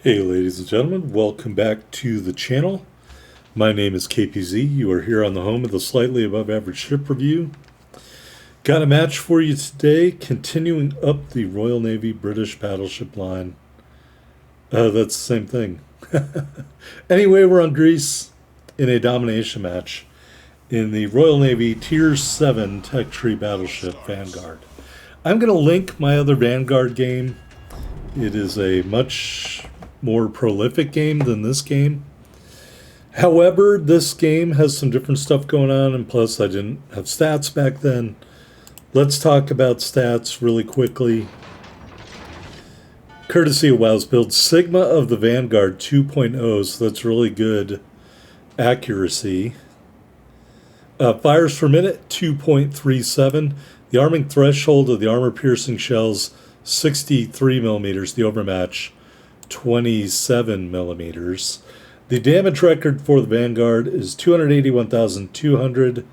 Hey ladies and gentlemen, welcome back to the channel. My name is KPZ. You are here on the home of the Slightly Above Average Ship Review. Got a match for you today, continuing up the Royal Navy British battleship line. That's the same thing. Anyway, we're on Greece in a domination match in the Royal Navy Tier 7 Tech Tree battleship Vanguard. I'm going to link my other Vanguard game. It is a much more prolific game than this game. However, this game has some different stuff going on, and plus I didn't have stats back then. Let's talk about stats really quickly. Courtesy of WoW's build, Sigma of the Vanguard 2.0, so that's really good accuracy. Fires per minute, 2.37. The arming threshold of the armor-piercing shells, 63 millimeters. The overmatch, 27 millimeters. The damage record for the Vanguard is 281,200,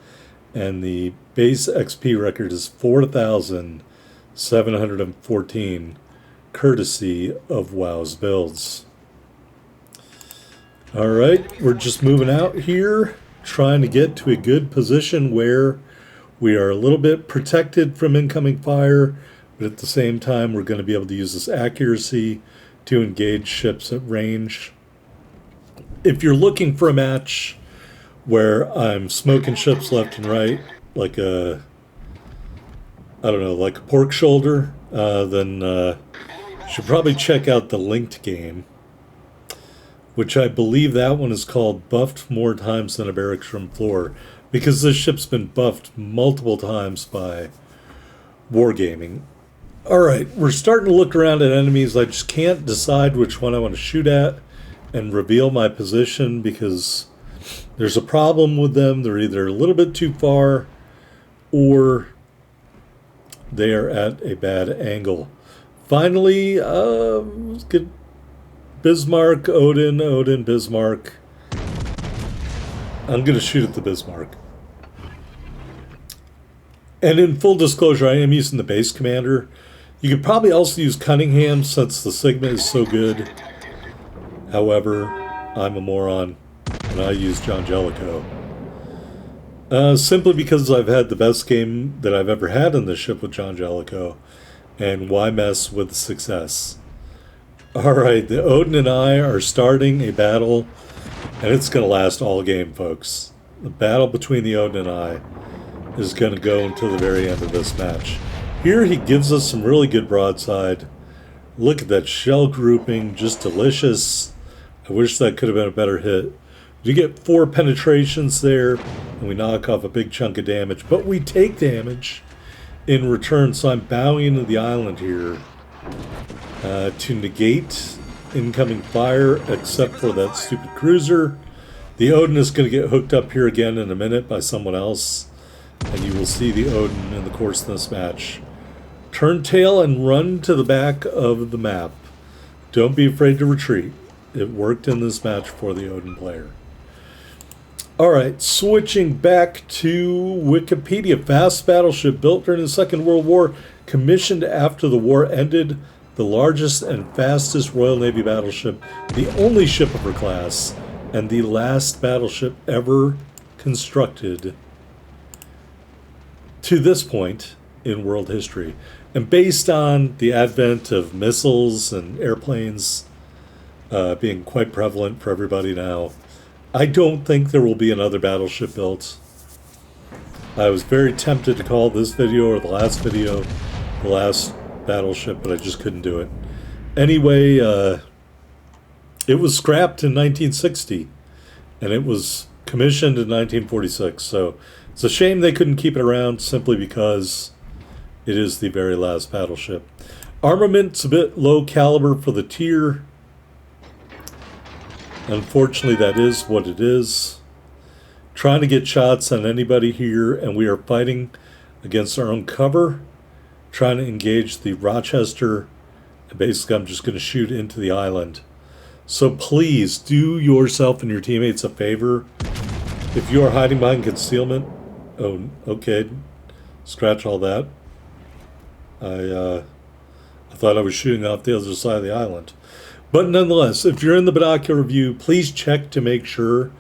and the base XP record is 4,714, courtesy of WoW's builds. All right, we're just moving out here, trying to get to a good position where we are a little bit protected from incoming fire, but at the same time, we're going to be able to use this accuracy to engage ships at range. If you're looking for a match where I'm smoking ships left and right, like a pork shoulder, then you should probably check out the linked game, which I believe that one is called Buffed More Times Than a Barracks Room Floor, because this ship's been buffed multiple times by wargaming. Alright, we're starting to look around at enemies. I just can't decide which one I want to shoot at and reveal my position because there's a problem with them. They're either a little bit too far or they are at a bad angle. Finally, let's get Bismarck, Odin, Bismarck. I'm going to shoot at the Bismarck. And in full disclosure, I am using the base commander. You could probably also use Cunningham since the Sigma is so good. However, I'm a moron, and I use John Jellicoe. Simply because I've had the best game that I've ever had in this ship with John Jellicoe. And why mess with success? Alright, the Odin and I are starting a battle, and it's going to last all game, folks. The battle between the Odin and I is going to go until the very end of this match. Here he gives us some really good broadside. Look at that shell grouping, just delicious. I wish that could have been a better hit. You get 4 penetrations there, and we knock off a big chunk of damage, but we take damage in return, so I'm bowing into the island here to negate incoming fire, except for that stupid cruiser. The Odin is going to get hooked up here again in a minute by someone else, and you will see the Odin in the course of this match turn tail and run to the back of the map. Don't be afraid to retreat. It worked in this match for the Odin player. Alright, switching back to Wikipedia. Fast battleship built during the Second World War, commissioned after the war ended, the largest and fastest Royal Navy battleship, the only ship of her class, and the last battleship ever constructed to this point in world history. And based on the advent of missiles and airplanes being quite prevalent for everybody now, I don't think there will be another battleship built. I was very tempted to call this video or the last video the last battleship, but I just couldn't do it. Anyway, it was scrapped in 1960, and it was commissioned in 1946, so it's a shame they couldn't keep it around simply because it is the very last battleship. Armament's a bit low caliber for the tier. Unfortunately, that is what it is. Trying to get shots on anybody here, and we are fighting against our own cover, trying to engage the Rochester, and basically I'm just going to shoot into the island. So please do yourself and your teammates a favor. If you are hiding behind concealment, oh, okay, scratch all that. I thought I was shooting off the other side of the island. But nonetheless, if you're in the binocular view, please check to make sure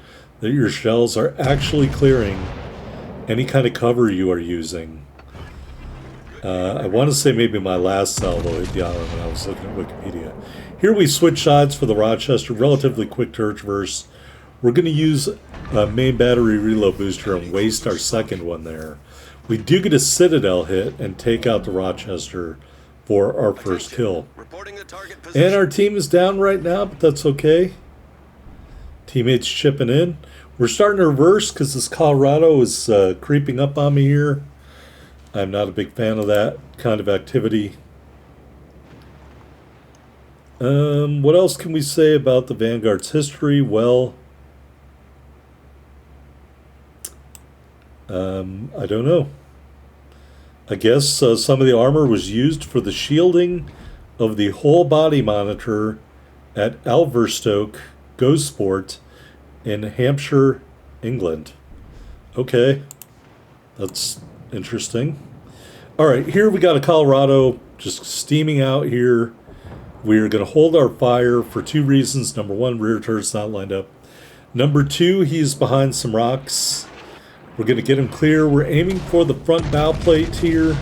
that your shells are actually clearing any kind of cover you are using. I want to say maybe my last salvo hit the island when I was looking at Wikipedia. Here we switch sides for the Rochester, relatively quick turret traverse. We're going to use a main battery reload booster and waste our second one there. We do get a Citadel hit and take out the Rochester for our first kill. And our team is down right now, but that's okay. Teammates chipping in. We're starting to reverse because this Colorado is creeping up on me here. I'm not a big fan of that kind of activity. What else can we say about the Vanguard's history? Well, I don't know. I guess some of the armor was used for the shielding of the whole body monitor at Alverstoke Gosport in Hampshire, England. Okay, that's interesting. All right, here we got a Colorado just steaming out here. We're going to hold our fire for two reasons. Number one, rear turret's not lined up. Number two, he's behind some rocks. We're going to get him clear. We're aiming for the front bow plate here.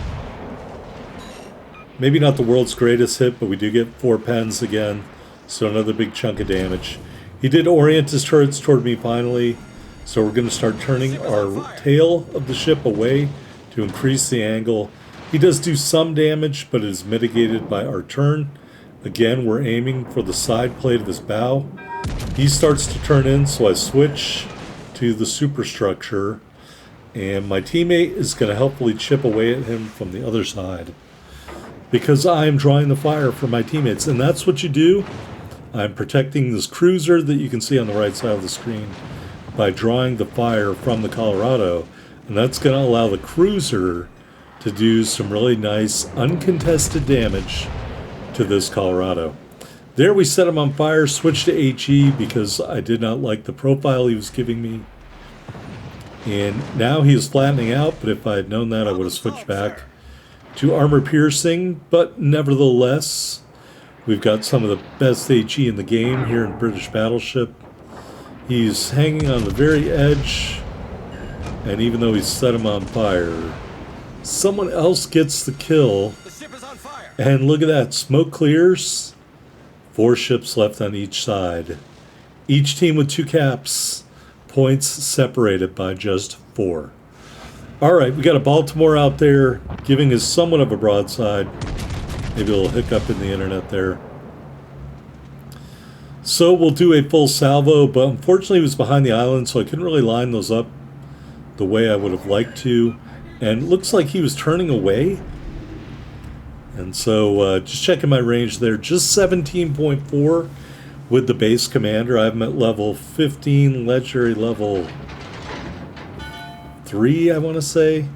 Maybe not the world's greatest hit, but we do get 4 pens again. So another big chunk of damage. He did orient his turrets toward me finally. So we're going to start turning our tail of the ship away to increase the angle. He does do some damage, but it is mitigated by our turn. Again, we're aiming for the side plate of his bow. He starts to turn in, so I switch to the superstructure. And my teammate is going to helpfully chip away at him from the other side, because I am drawing the fire for my teammates. And that's what you do. I'm protecting this cruiser that you can see on the right side of the screen by drawing the fire from the Colorado. And that's going to allow the cruiser to do some really nice uncontested damage to this Colorado. There we set him on fire, switched to HE because I did not like the profile he was giving me. And now he is flattening out, but if I had known that, I would have switched back to armor piercing. But nevertheless, we've got some of the best HE in the game here in British Battleship. He's hanging on the very edge, and even though he's set him on fire, someone else gets the kill. The ship is on fire. And look at that, smoke clears. 4 ships left on each side. Each team with 2 caps. Points separated by just 4. All right, we got a Baltimore out there giving us somewhat of a broadside. Maybe a little hiccup in the internet there. So we'll do a full salvo, but unfortunately he was behind the island, so I couldn't really line those up the way I would have liked to. And it looks like he was turning away. And so just checking my range there, just 17.4 with the base commander. I'm at level 15, legendary level 3, I want to say.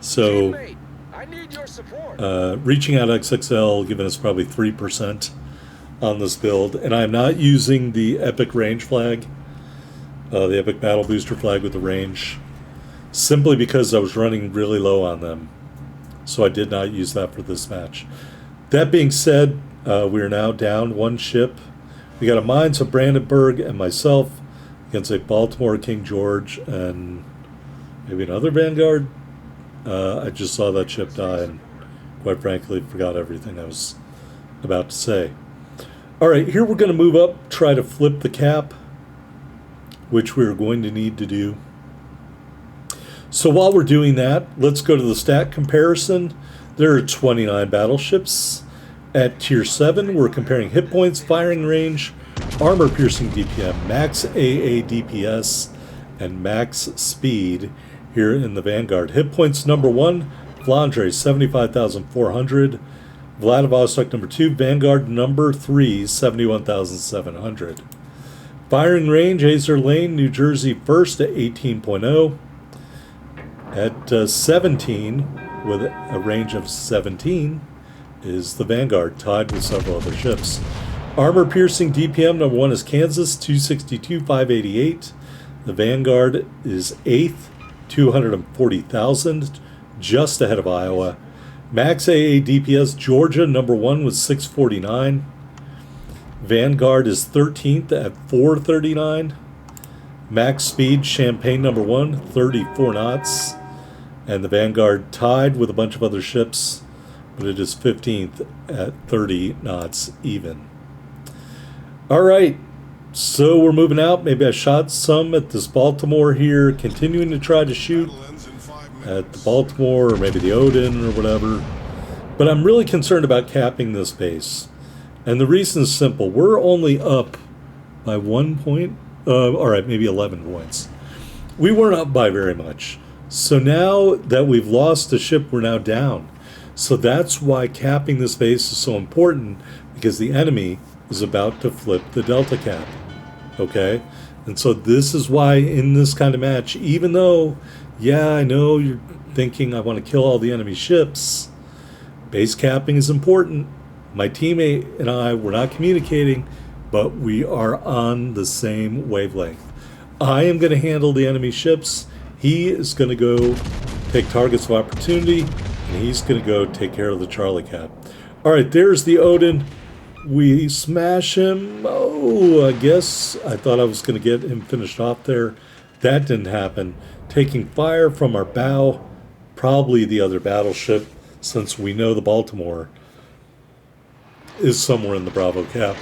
So I need your support. reaching out XXL, giving us probably 3% on this build. And I'm not using the epic range flag, the epic battle booster flag with the range, simply because I was running really low on them. So I did not use that for this match. That being said, we are now down 1 ship. We got a Mines of Brandenburg and myself against a Baltimore King George and maybe another Vanguard. I just saw that ship die and quite frankly forgot everything I was about to say. All right, here we're going to move up, try to flip the cap, which we're going to need to do. So while we're doing that, let's go to the stat comparison. There are 29 battleships. At Tier 7, we're comparing hit points, firing range, armor piercing DPM, max AA DPS, and max speed here in the Vanguard. Hit points number 1, Flandre, 75,400. Vladivostok number 2, Vanguard number 3, 71,700. Firing range, Azure Lane, New Jersey first at 18.0. At 17, with a range of 17, is the Vanguard, tied with several other ships. Armor piercing DPM number 1 is Kansas, 262,588. The Vanguard is 8th, 240,000, just ahead of Iowa. Max AA DPS, Georgia number 1 was 649. Vanguard is 13th at 439. Max speed, Champagne number 1, 34 knots. And the Vanguard tied with a bunch of other ships, but it is 15th at 30 knots even. All right, so we're moving out. Maybe I shot some at this Baltimore here, continuing to try to shoot at the Baltimore or maybe the Odin or whatever. But I'm really concerned about capping this base. And the reason is simple. We're only up by 1 point. All right, maybe 11 points. We weren't up by very much. So now that we've lost a ship, we're now down. So that's why capping this base is so important, because the enemy is about to flip the Delta cap. Okay? And so this is why in this kind of match, even though, yeah, I know you're thinking I want to kill all the enemy ships, base capping is important. My teammate and I, we're not communicating, but we are on the same wavelength. I am going to handle the enemy ships. He is going to go take targets of opportunity, and he's going to go take care of the Charlie cap. All right, there's the Odin. We smash him. Oh, I guess I thought I was going to get him finished off there. That didn't happen. Taking fire from our bow, probably the other battleship, since we know the Baltimore is somewhere in the Bravo cap.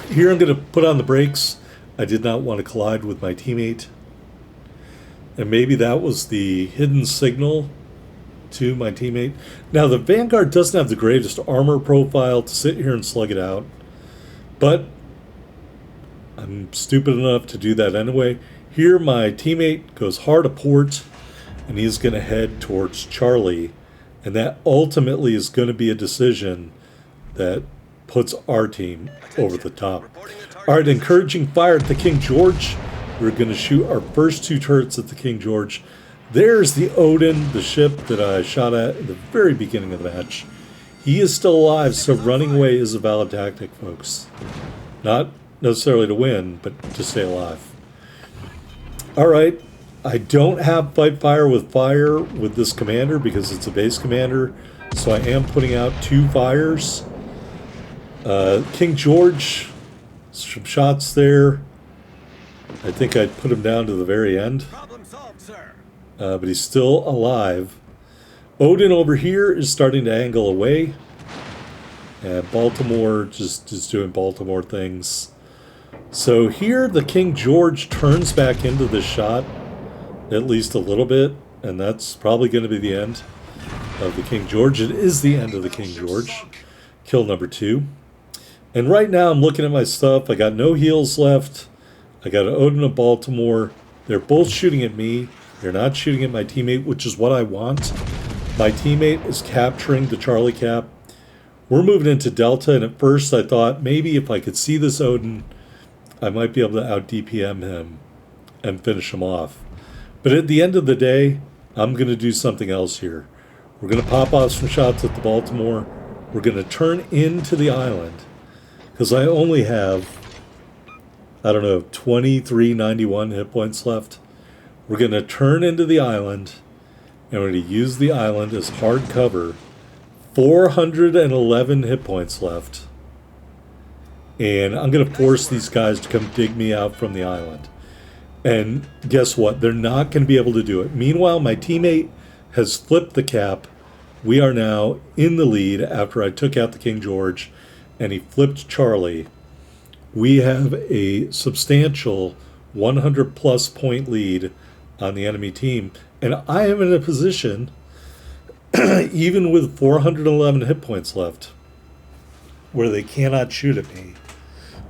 Here I'm going to put on the brakes. I did not want to collide with my teammate. And maybe that was the hidden signal to my teammate. Now, the Vanguard doesn't have the greatest armor profile to sit here and slug it out. But I'm stupid enough to do that anyway. Here my teammate goes hard a port, and he's going to head towards Charlie. And that ultimately is going to be a decision that puts our team over the top. All right, encouraging fire at the King George. We're going to shoot our first 2 turrets at the King George. There's the Odin, the ship that I shot at the very beginning of the match. He is still alive, so running away is a valid tactic, folks. Not necessarily to win, but to stay alive. All right, I don't have fight fire with this commander because it's a base commander, so I am putting out 2 fires. King George, some shots there. I think I'd put him down to the very end. Problem solved, sir. But he's still alive. Odin over here is starting to angle away. And Baltimore just is doing Baltimore things. So here the King George turns back into the shot, at least a little bit. And that's probably going to be the end of the King George. It is the end of the King George. Kill number 2. And right now I'm looking at my stuff. I got no heals left. I got an Odin of Baltimore. They're both shooting at me. They're not shooting at my teammate, which is what I want. My teammate is capturing the Charlie cap. We're moving into Delta, and at first I thought maybe if I could see this Odin, I might be able to out-DPM him and finish him off. But at the end of the day, I'm going to do something else here. We're going to pop off some shots at the Baltimore. We're going to turn into the island, because I only have, I don't know, 2391 hit points left. We're going to turn into the island, and we're going to use the island as hard cover. 411 hit points left. And I'm going to force these guys to come dig me out from the island. And guess what? They're not going to be able to do it. Meanwhile, my teammate has flipped the cap. We are now in the lead after I took out the King George, and he flipped Charlie. We have a substantial 100-plus point lead on the enemy team. And I am in a position, even with 411 hit points left, where they cannot shoot at me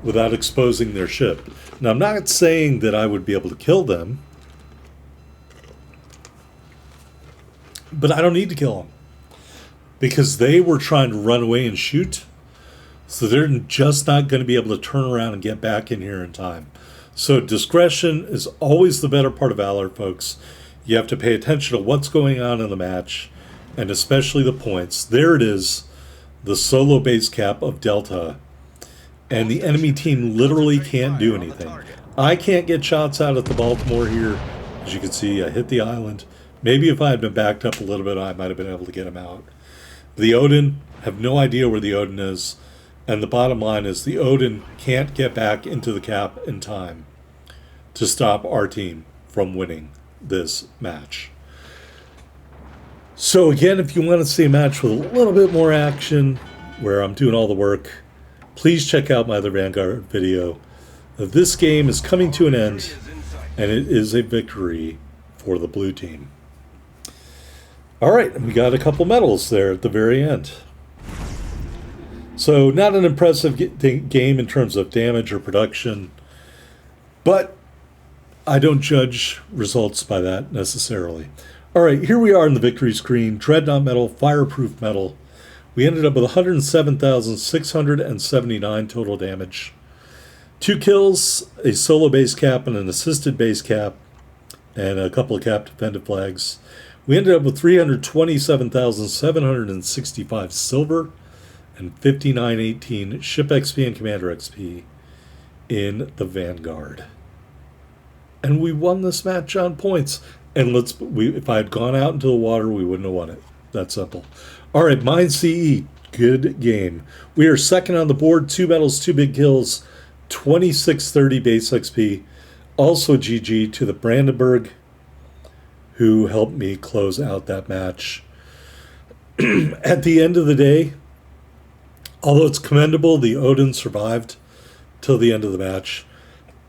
without exposing their ship. Now, I'm not saying that I would be able to kill them, but I don't need to kill them, because they were trying to run away and shoot. So they're just not going to be able to turn around and get back in here in time. So discretion is always the better part of valor, folks. You have to pay attention to what's going on in the match, and especially the points. There it is, the solo base cap of Delta. And the enemy team literally can't do anything. I can't get shots out at the Baltimore here. As you can see, I hit the island. Maybe if I had been backed up a little bit, I might have been able to get him out. The Odin, have no idea where the Odin is. And the bottom line is the Odin can't get back into the cap in time to stop our team from winning this match. So again, if you want to see a match with a little bit more action, where I'm doing all the work, please check out my other Vanguard video. This game is coming to an end, and it is a victory for the blue team. All right, and we got a couple medals there at the very end. So not an impressive game in terms of damage or production, but I don't judge results by that necessarily. All right, here we are in the victory screen. Dreadnought medal, fireproof medal. We ended up with 107,679 total damage. 2 kills, a solo base cap and an assisted base cap, and a couple of cap defended flags. We ended up with 327,765 silver and 5918 ship XP and commander XP in the Vanguard. And we won this match on points. And if I had gone out into the water, we wouldn't have won it. That simple. All right, Mine CE, good game. We are second on the board, 2 medals, 2 big kills, 2630 base XP. Also GG to the Brandenburg, who helped me close out that match. At the end of the day, although it's commendable the Odin survived till the end of the match,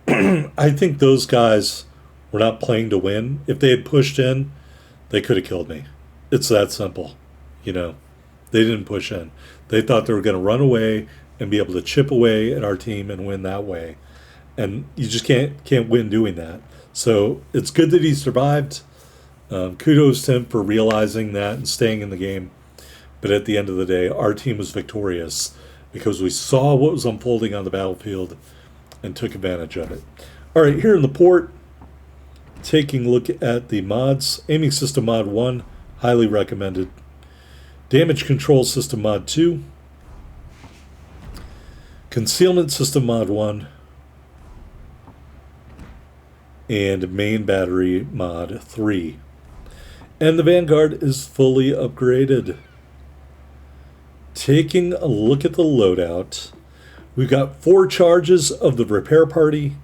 I think those guys were not playing to win. If they had pushed in, they could have killed me. It's that simple. You know, they didn't push in. They thought they were going to run away and be able to chip away at our team and win that way. And you just can't win doing that. So it's good that he survived. Kudos to him for realizing that and staying in the game. But at the end of the day, our team was victorious because we saw what was unfolding on the battlefield and took advantage of it. All right, here in the port, taking a look at the mods. Aiming System Mod 1, highly recommended. Damage Control System Mod 2. Concealment System Mod 1. And Main Battery Mod 3. And the Vanguard is fully upgraded. Taking a look at the loadout, we've got 4 charges of the Repair Party.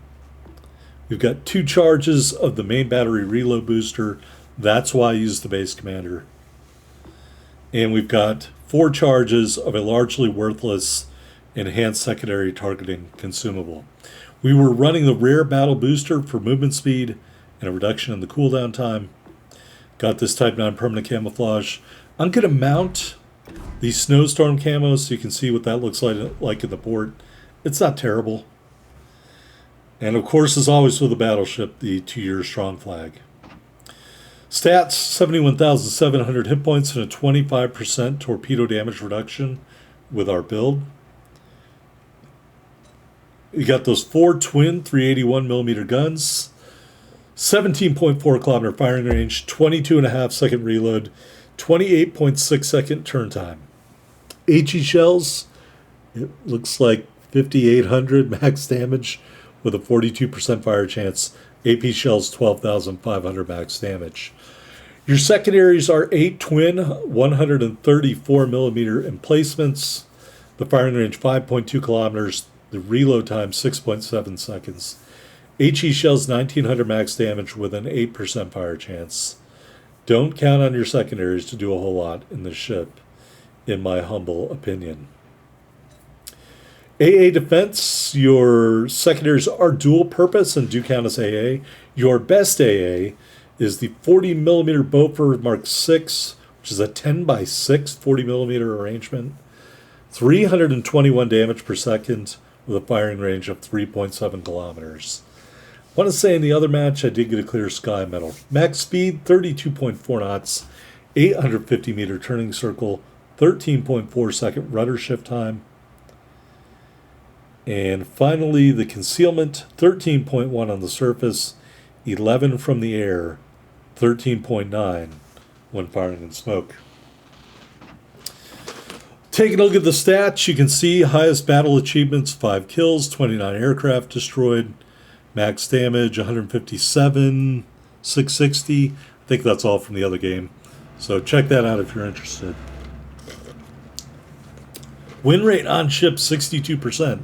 We've got 2 charges of the main battery reload booster. That's why I use the base commander. And we've got 4 charges of a largely worthless enhanced secondary targeting consumable. We were running the rare battle booster for movement speed and a reduction in the cooldown time. Got this Type 9 permanent camouflage. I'm going to mount the snowstorm camo so you can see what that looks like in the port. It's not terrible. And of course, as always with the Battleship, the 2-year strong flag. Stats, 71,700 hit points and a 25% torpedo damage reduction with our build. You got those 4 twin 381mm guns, 17.4 kilometer firing range, 22.5 second reload, 28.6 second turn time. HE shells, it looks like 5,800 max damage with a 42% fire chance. AP shells, 12,500 max damage. Your secondaries are 8 twin 134mm emplacements. The firing range 5.2 kilometers. The reload time 6.7 seconds. HE shells 1,900 max damage with an 8% fire chance. Don't count on your secondaries to do a whole lot in this ship, in my humble opinion. AA defense, your secondaries are dual purpose and do count as AA. Your best AA is the 40mm Beaufort Mark 6, which is a 10x6 40mm arrangement. 321 damage per second with a firing range of 3.7 kilometers. I want to say in the other match I did get a clear sky medal. Max speed 32.4 knots, 850 meter turning circle, 13.4 second rudder shift time. And finally, the concealment, 13.1 on the surface, 11 from the air, 13.9 when firing in smoke. Taking a look at the stats, you can see highest battle achievements, 5 kills, 29 aircraft destroyed, max damage, 157, 660. I think that's all from the other game. So check that out if you're interested. Win rate on ship 62%.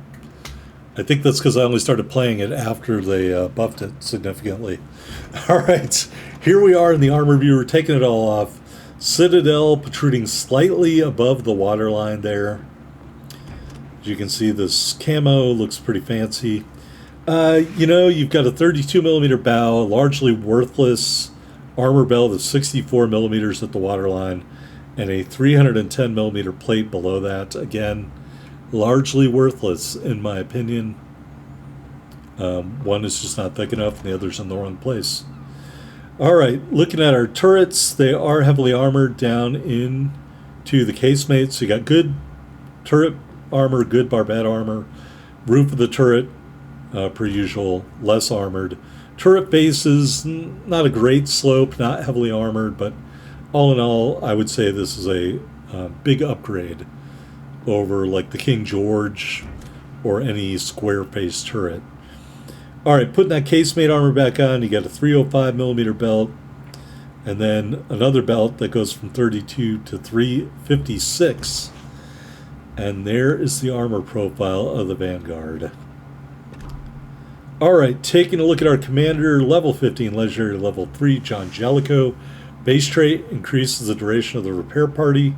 I think that's because I only started playing it after they buffed it significantly. All right, here we are in the armor view. We're taking it all off. Citadel protruding slightly above the waterline there. As you can see, this camo looks pretty fancy. You've got a 32 millimeter bow, largely worthless armor belt of 64 millimeters at the waterline, and a 310 millimeter plate below that. Again, largely worthless in my opinion. One is just not thick enough, and the other's in the wrong place. All right, looking at our turrets, they are heavily armored down into the casemate. So you got good turret armor, good barbette armor. Roof of the turret, per usual, less armored. Turret bases, not a great slope, not heavily armored, but all in all, I would say this is a big upgrade over like the King George or any square-faced turret. All right, putting that casemate armor back on, you got a 305 millimeter belt, and then another belt that goes from 32 to 356. And there is the armor profile of the Vanguard. All right, taking a look at our commander, level 15, legendary level 3, John Jellicoe. Base trait increases the duration of the repair party.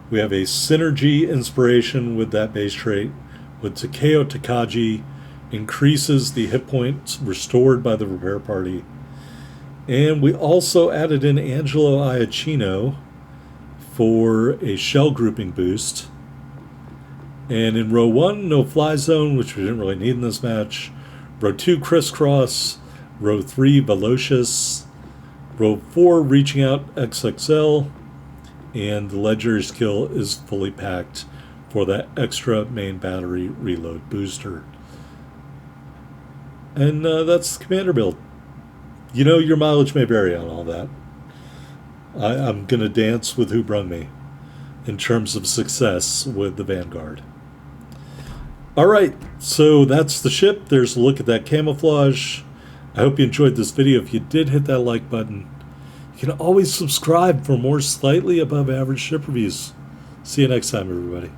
We have a synergy inspiration with that base trait with Takeo Takagi. Increases the hit points restored by the repair party. And we also added in Angelo Iacchino for a shell grouping boost. And in row 1, no fly zone, which we didn't really need in this match. Row 2, crisscross. Row 3, velocious. Row 4, reaching out XXL. And the legendary skill is fully packed for that extra main battery reload booster. And that's the commander build. Your mileage may vary on all that. I'm going to dance with who brung me in terms of success with the Vanguard. All right, so that's the ship. There's a look at that camouflage. I hope you enjoyed this video. If you did, hit that like button. You can always subscribe for more slightly above average ship reviews. See you next time, everybody.